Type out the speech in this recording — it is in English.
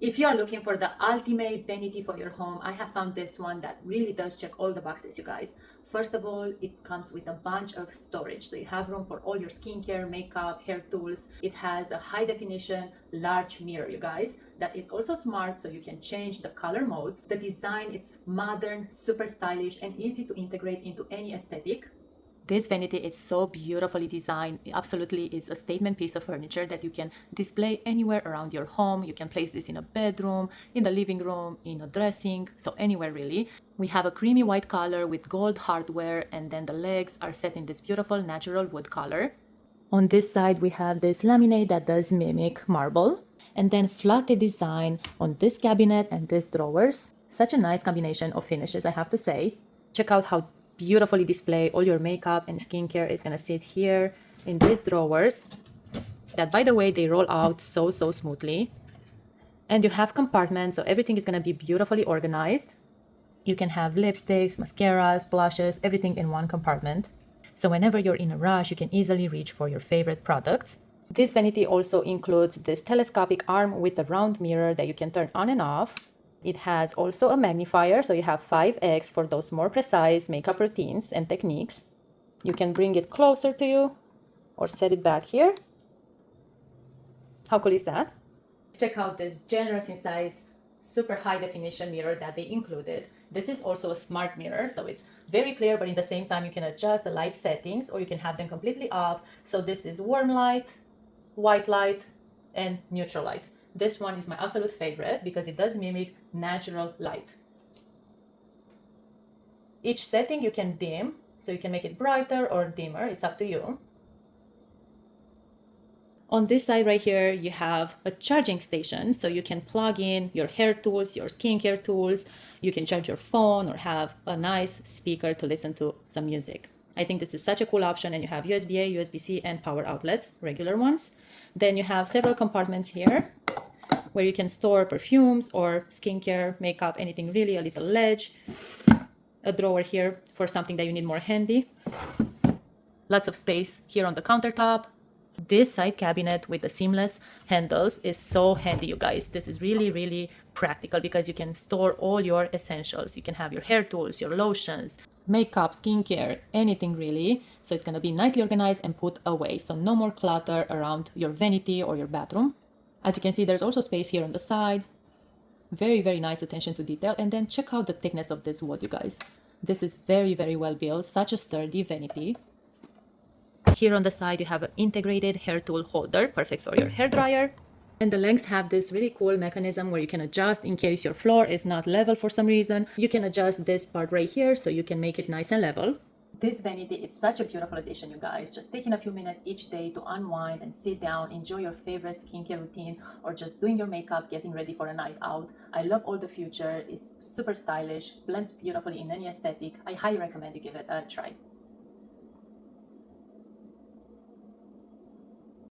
If you are looking for the ultimate vanity for your home, I have found this one that really does check all the boxes, you guys. First of all, it comes with a bunch of storage. So you have room for all your skincare, makeup, hair tools. It has a high definition, large mirror, you guys. That is also smart, so you can change the color modes. The design, it's modern, super stylish, and easy to integrate into any aesthetic. This vanity is so beautifully designed. It absolutely is a statement piece of furniture that you can display anywhere around your home. You can place this in a bedroom, in the living room, in a dressing, so anywhere really. We have a creamy white color with gold hardware, and then the legs are set in this beautiful natural wood color. On this side, we have this laminate that does mimic marble, and then fluted design on this cabinet and these drawers. Such a nice combination of finishes, I have to say. Check out how beautifully display all your makeup and skincare is gonna sit here in these drawers that, by the way, they roll out so smoothly. And you have compartments, so everything is gonna be beautifully organized. You can have lipsticks, mascaras, blushes, everything in one compartment. So whenever you're in a rush, you can easily reach for your favorite products. This vanity also includes this telescopic arm with a round mirror that you can turn on and off. It has also a magnifier, so you have 5x for those more precise makeup routines and techniques. You can bring it closer to you or set it back here. How cool is that? Check out this generous in size, super high definition mirror that they included. This is also a smart mirror, so it's very clear, but in the same time you can adjust the light settings or you can have them completely off. So this is warm light, white light, and neutral light. This one is my absolute favorite because it does mimic natural light. Each setting you can dim, so you can make it brighter or dimmer, it's up to you. On this side right here, you have a charging station, so you can plug in your hair tools, your skincare tools. You can charge your phone or have a nice speaker to listen to some music. I think this is such a cool option, and you have USB-A, USB-C, and power outlets, regular ones. Then you have several compartments here where you can store perfumes or skincare, makeup, anything really, a little ledge. A drawer here for something that you need more handy. Lots of space here on the countertop. This side cabinet with the seamless handles is so handy, you guys. This is really practical because you can store all your essentials. You can have your hair tools, your lotions, makeup, skincare, anything really. So it's going to be nicely organized and put away. So no more clutter around your vanity or your bathroom. As you can see, there's also space here on the side. Very nice attention to detail. And then check out the thickness of this wood, you guys. This is very well built. Such a sturdy vanity. Here on the side, you have an integrated hair tool holder, perfect for your hair dryer. And the legs have this really cool mechanism where you can adjust in case your floor is not level for some reason. You can adjust this part right here so you can make it nice and level. This vanity, it's such a beautiful addition, you guys. Just taking a few minutes each day to unwind and sit down, enjoy your favorite skincare routine, or just doing your makeup, getting ready for a night out. I love all the features. It's super stylish, blends beautifully in any aesthetic. I highly recommend you give it a try.